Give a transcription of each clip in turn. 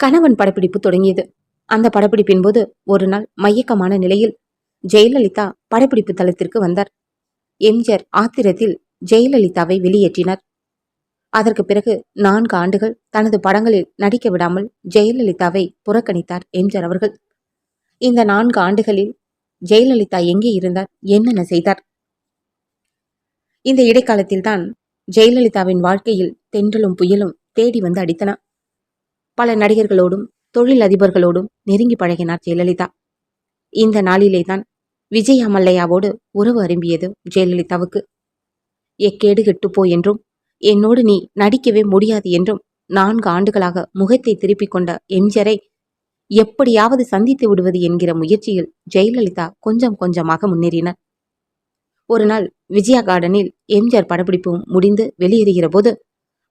கணவன் படப்பிடிப்பு தொடங்கியது. அந்த படப்பிடிப்பின் போது ஒரு நாள் மயக்கமான நிலையில் ஜெயலலிதா படப்பிடிப்பு தளத்திற்கு வந்தார். எம்ஜிஆர் ஆத்திரத்தில் ஜெயலலிதாவை வெளியேற்றினார். அதற்கு பிறகு 4 ஆண்டுகள் தனது படங்களில் நடிக்க விடாமல் ஜெயலலிதாவை புறக்கணித்தார் எம்ஜிஆர் அவர்கள். இந்த 4 ஆண்டுகளில் ஜெயலலிதா எங்கே இருந்தார், என்னென்ன செய்தார்? இந்த இடைக்காலத்தில்தான் ஜெயலலிதாவின் வாழ்க்கையில் தென்றலும் புயலும் தேடி வந்து அடித்தன. பல நடிகர்களோடும் தொழில் அதிபர்களோடும் நெருங்கி பழகினார் ஜெயலலிதா. இந்த நாளிலேதான் விஜயா மல்லையாவோடு உறவு அரும்பியது ஜெயலலிதாவுக்கு. எக்கேடு கெட்டுப்போ என்றும் என்னோடு நீ நடிக்கவே முடியாது என்றும் 4 ஆண்டுகளாக முகத்தை திருப்பிக் கொண்ட எம்ஜிஆரை எப்படியாவது சந்தித்து விடுவது என்கிற முயற்சியில் ஜெயலலிதா கொஞ்சம் கொஞ்சமாக முன்னேறினார். ஒரு நாள் விஜயா கார்டனில் எம்ஜிஆர் படப்பிடிப்பு முடிந்து வெளியேறுகிற போது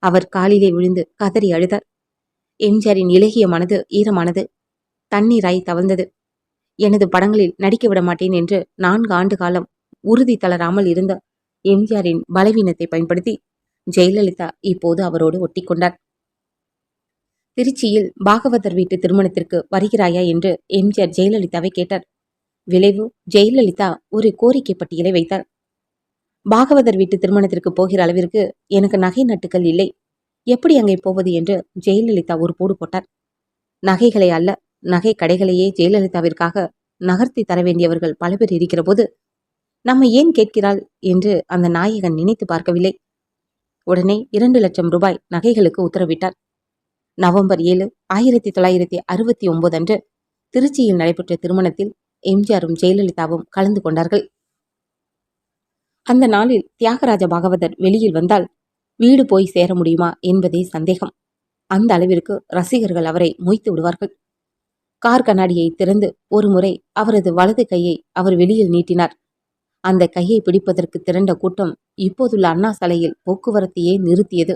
அவர் காலிலே விழுந்து கதறி அழுதார். எம்ஜிஆரின் இலகிய மனது ஈரமானது, தண்ணீராய் தவழ்ந்தது. எனது படங்களில் நடிக்க விட மாட்டேன் என்று 4 ஆண்டு காலம் உறுதி தளராமல் இருந்த எம்ஜிஆரின் பலவீனத்தை பயன்படுத்தி ஜெயலலிதா இப்போது அவரோடு ஒட்டிக்கொண்டார். திருச்சியில் பாகவதர் வீட்டு திருமணத்திற்கு வருகிறாயா என்று எம்ஜிஆர் ஜெயலலிதாவை கேட்டார். விளைவு ஜெயலலிதா ஒரு கோரிக்கை பட்டியலை வைத்தார். பாகவதர் வீட்டு திருமணத்திற்கு போகிற அளவிற்கு எனக்கு நகை நட்டுக்கள் இல்லை, எப்படி அங்கே போவது என்று ஜெயலலிதா ஒரு போடு போட்டார். நகைகளை அல்ல, நகை கடைகளையே ஜெயலலிதாவிற்காக நகர்த்தி தர வேண்டியவர்கள் பல பேர் இருக்கிற போது நம்ம ஏன் கேட்கிறாள் என்று அந்த நாயகன் நினைத்து பார்க்கவில்லை. உடனே 2 லட்சம் ரூபாய் நகைகளுக்கு உத்தரவிட்டார். நவம்பர் 7, 1969 அன்று திருச்சியில் நடைபெற்ற திருமணத்தில் எம்ஜிஆரும் ஜெயலலிதாவும் கலந்து கொண்டார்கள். அந்த நாளில் தியாகராஜ பாகவதர் வெளியில் வந்தால் வீடு போய் சேர முடியுமா என்பதே சந்தேகம். அந்த அளவிற்கு ரசிகர்கள் அவரை மொய்த்து விடுவார்கள். கார் கண்ணாடியை திறந்து ஒரு முறை அவரது வலது கையை அவர் வெளியில் நீட்டினார். அந்த கையை பிடிப்பதற்கு திரண்ட கூட்டம் இப்போதுள்ள அண்ணா சாலையில் போக்குவரத்தையே நிறுத்தியது.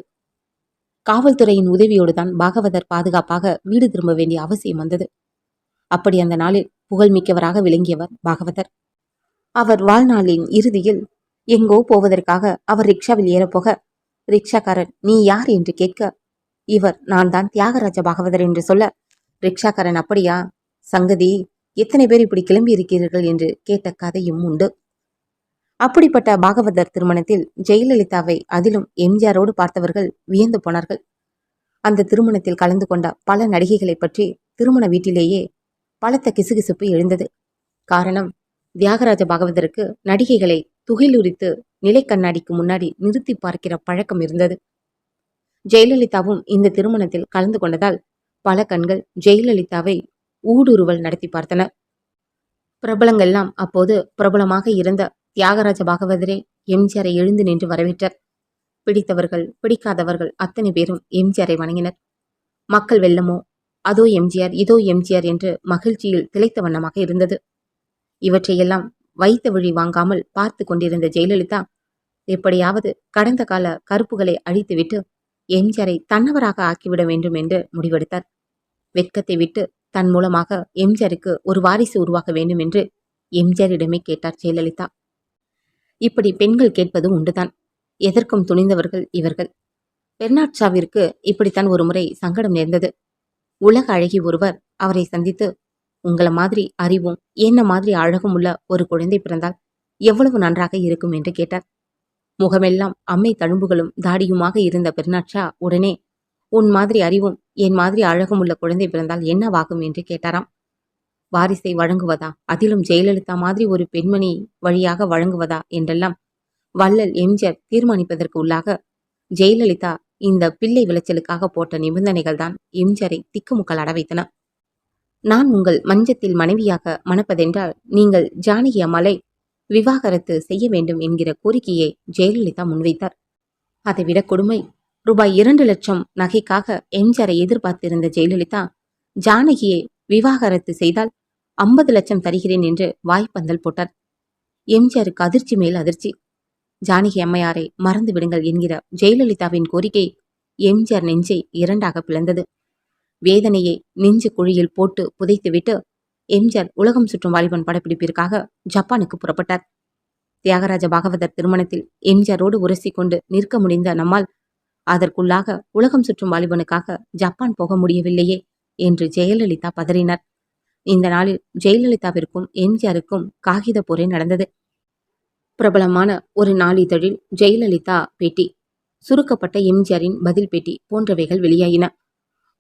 காவல்துறையின் உதவியோடுதான் பாகவதர் பாதுகாப்பாக வீடு திரும்ப வேண்டிய அவசியம் வந்தது. அப்படி அந்த நாளில் புகழ்மிக்கவராக விளங்கியவர் பாகவதர். அவர் வாழ்நாளின் இறுதியில் எங்கோ போவதற்காக அவர் ரிக்ஷாவில் ஏறப்போக ரிக்ஷாக்காரன் நீ யார் என்று கேட்க, இவர் நான் தான் தியாகராஜ பாகவதர் என்று சொல்ல, ரிக்ஷாக்காரன் அப்படியா, சங்கதி எத்தனை பேர் இப்படி கிளம்பி இருக்கிறீர்கள் என்று கேட்ட கதையும் உண்டு. அப்படிப்பட்ட பாகவதர் திருமணத்தில் ஜெயலலிதாவை அதிலும் எம்ஜிஆரோடு பார்த்தவர்கள் வியந்து போனார்கள். அந்த திருமணத்தில் கலந்து கொண்ட பல நடிகைகளை பற்றி திருமண வீட்டிலேயே பலத்த கிசுகிசுப்பு எழுந்தது. காரணம், தியாகராஜ பாகவதருக்கு நடிகைகளை துகிலுரித்து நிலை கண்ணாடிக்கு முன்னாடி நிறுத்தி பார்க்கிற பழக்கம் இருந்தது. ஜெயலலிதாவும் இந்த திருமணத்தில் கலந்து கொண்டதால் பல கண்கள் ஜெயலலிதாவை ஊடுருவல் நடத்தி பார்த்தனர். பிரபலங்கள்லாம் அப்போது பிரபலமாக இருந்த தியாகராஜ பாகவதரே எம்ஜிஆரை எழுந்து நின்று வரவேற்றார். பிடித்தவர்கள் பிடிக்காதவர்கள் அத்தனை பேரும் எம்ஜிஆரை வணங்கினர். மக்கள் வெள்ளமோ அதோ எம்ஜிஆர் இதோ எம்ஜிஆர் என்று மகிழ்ச்சியில் திளைத்த வண்ணமாக இருந்தது. இவற்றையெல்லாம் வைத்த வழி வாங்காமல் பார்த்து கொண்டிருந்த ஜெயலலிதா எப்படியாவது கடந்த கால கருப்புகளை அழித்துவிட்டு எம்ஜிஆரை தன்னவராக ஆக்கிவிட வேண்டும் என்று முடிவெடுத்தார். வெட்கத்தை விட்டு தன் மூலமாக எம்ஜிஆருக்கு ஒரு வாரிசு உருவாக்க வேண்டும் என்று எம்ஜிஆரிடமே கேட்டார் ஜெயலலிதா. இப்படி பெண்கள் கேட்பது உண்டுதான். எதற்கும் துணிந்தவர்கள் இவர்கள். பெர்னாட் ஷாவிற்கு இப்படித்தான் ஒரு முறை சங்கடம் நேர்ந்தது. உலக அழகி ஒருவர் அவரை சந்தித்து, உங்களை மாதிரி அறிவும் என்ன மாதிரி அழகும் உள்ள ஒரு குழந்தை பிறந்தால் எவ்வளவு நன்றாக இருக்கும் என்று கேட்டார். முகமெல்லாம் அம்மை தழும்புகளும் தாடியுமாக இருந்த பெர்னாட் ஷா உடனே, உன் மாதிரி அறிவும் என் மாதிரி அழகும் உள்ள குழந்தை பிறந்தால் என்னவாகும் என்று கேட்டாராம். வாரிசை வழங்குவதா, அதிலும் ஜெயலலிதா மாதிரி ஒரு பெண்மணி வழியாக வழங்குவதா என்றெல்லாம் வள்ளல் எம்ஜிஆர் தீர்மானிப்பதற்கு உள்ளாக ஜெயலலிதா இந்த பிள்ளை விளைச்சலுக்காக போட்ட நிபந்தனைகள் தான் எம்ஜிஆரை திக்குமுக்கள் அட வைத்தன. நான் உங்கள் மஞ்சத்தில் மனைவியாக மணப்பதென்றால் நீங்கள் ஜானகி அம்மாளை விவாகரத்து செய்ய வேண்டும் என்கிற கோரிக்கையை ஜெயலலிதா முன்வைத்தார். அதைவிட கொடுமை, ரூபாய் 2 லட்சம் நகைக்காக எம்ஜிஆரை எதிர்பார்த்திருந்த ஜெயலலிதா ஜானகியை விவாகரத்து செய்தால் 50 லட்சம் தருகிறேன் என்று வாய்ப்பந்தல் போட்டார். எம்ஜிஆருக்கு அதிர்ச்சி மேல் அதிர்ச்சி. ஜானகி அம்மையாரை மறந்து விடுங்கள் என்கிற ஜெயலலிதாவின் கோரிக்கை எம்ஜிஆர் நெஞ்சை 2ஆக பிளந்தது. வேதனையை நெஞ்சு குழியில் போட்டு புதைத்துவிட்டு எம்ஜிஆர் உலகம் சுற்றும் வாலிபன் படப்பிடிப்பிற்காக ஜப்பானுக்கு புறப்பட்டார். தியாகராஜ பாகவதர் திருமணத்தில் எம்ஜிஆரோடு உரசிக்கொண்டு நிற்க முடிந்த நம்மால் அதற்குள்ளாக உலகம் சுற்றும் வாலிபனுக்காக ஜப்பான் போக முடியவில்லையே என்று ஜெயலலிதா பதறினார். இந்த நாளில் ஜெயலலிதாவிற்கும் எம்ஜிஆருக்கும் காகித போரே நடந்தது. பிரபலமான ஒரு நாளிதழில் ஜெயலலிதா பேட்டி, சுருக்கப்பட்ட எம்ஜிஆரின் பதில் பேட்டி போன்றவைகள் வெளியாயின.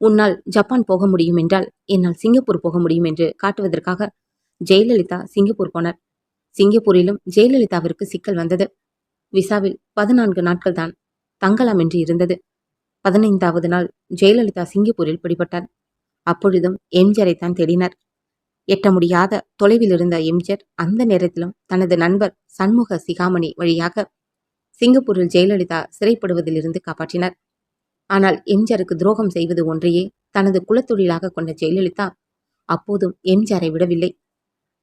உன்னால் ஜப்பான் போக முடியும் என்றால் என்னால் சிங்கப்பூர் போக முடியும் என்று காட்டுவதற்காக ஜெயலலிதா சிங்கப்பூர் போனார். சிங்கப்பூரிலும் ஜெயலலிதாவிற்கு சிக்கல் வந்தது. விசாவில் 14 நாட்கள் தான் தங்கலாம் என்று இருந்தது. 15வது நாள் ஜெயலலிதா சிங்கப்பூரில் பிடிபட்டார். அப்பொழுதும் எம்ஜிஆரை தான் தேடினார். எட்ட முடியாத தொலைவில் இருந்த எம்ஜிஆர் அந்த நேரத்திலும் தனது நண்பர் சண்முக சிகாமணி வழியாக சிங்கப்பூரில் ஜெயலலிதா சிறைப்படுவதிலிருந்து காப்பாற்றினார். ஆனால் எம்ஜிஆருக்கு துரோகம் செய்வது ஒன்றையே தனது குலத்தொழிலாக கொண்ட ஜெயலலிதா அப்போதும் எம்ஜிஆரை விடவில்லை.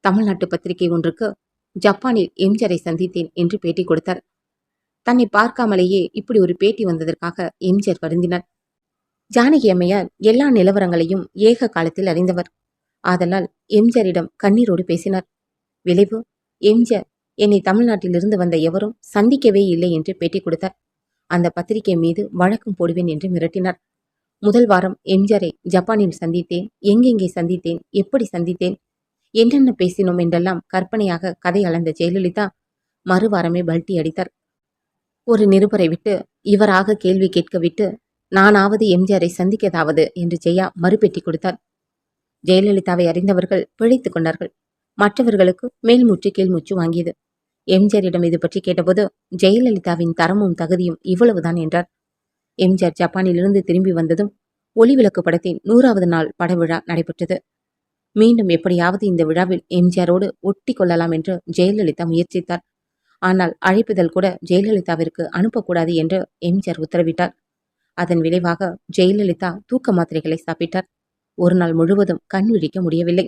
தமிழ்நாட்டு பத்திரிகை ஒன்றுக்கு ஜப்பானில் எம்ஜிஆரை சந்தித்தேன் என்று பேட்டி கொடுத்தார். தன்னை பார்க்காமலேயே இப்படி ஒரு பேட்டி வந்ததற்காக எம்ஜிஆர் வருந்தினார். ஜானகி அம்மையார் எல்லா நிலவரங்களையும் ஏக காலத்தில் அறிந்தவர். ஆதலால் எம்ஜிஆரிடம் கண்ணீரோடு பேசினார். விளைவு, எம்ஜிஆர் என்னை தமிழ்நாட்டிலிருந்து வந்த எவரும் சந்திக்கவே இல்லை என்று பேட்டி கொடுத்தார். அந்த பத்திரிகை மீது வழக்கம் போடுவேன் என்று மிரட்டினார். முதல் வாரம் எம்ஜிஆரை ஜப்பானில் சந்தித்தேன், எங்கெங்கே சந்தித்தேன், எப்படி சந்தித்தேன், என்னென்ன பேசினோம் என்றெல்லாம் கற்பனையாக கதை அளந்த ஜெயலலிதா மறுவாரமே பல்ட்டி அடித்தார். ஒரு நிருபரை விட்டு இவராக கேள்வி கேட்க விட்டு நானாவது எம்ஜிஆரை சந்திக்கதாவது என்று ஜெயா மறுபேட்டி கொடுத்தார். ஜெயலலிதாவை அறிந்தவர்கள் பிழைத்துக் கொண்டார்கள். மற்றவர்களுக்கு மேல்மூச்சு கீழ்மூச்சு வாங்கியது. எம்ஜிஆரிடம் இது பற்றி கேட்டபோது ஜெயலலிதாவின் தரமும் தகுதியும் இவ்வளவுதான் என்றார். எம்ஜிஆர் ஜப்பானிலிருந்து திரும்பி வந்ததும் ஒளிவிளக்கு படத்தின் 100வது நாள் படவிழா நடைபெற்றது. மீண்டும் எப்படியாவது இந்த விழாவில் எம்ஜிஆரோடு ஒட்டி கொள்ளலாம் என்று ஜெயலலிதா முயற்சித்தார். ஆனால் அழைப்புதல் கூட ஜெயலலிதாவிற்கு அனுப்பக்கூடாது என்று எம்ஜிஆர் உத்தரவிட்டார். அதன் விளைவாக ஜெயலலிதா தூக்க மாத்திரைகளை சாப்பிட்டார். ஒரு நாள் முழுவதும் கண் விழிக்க முடியவில்லை.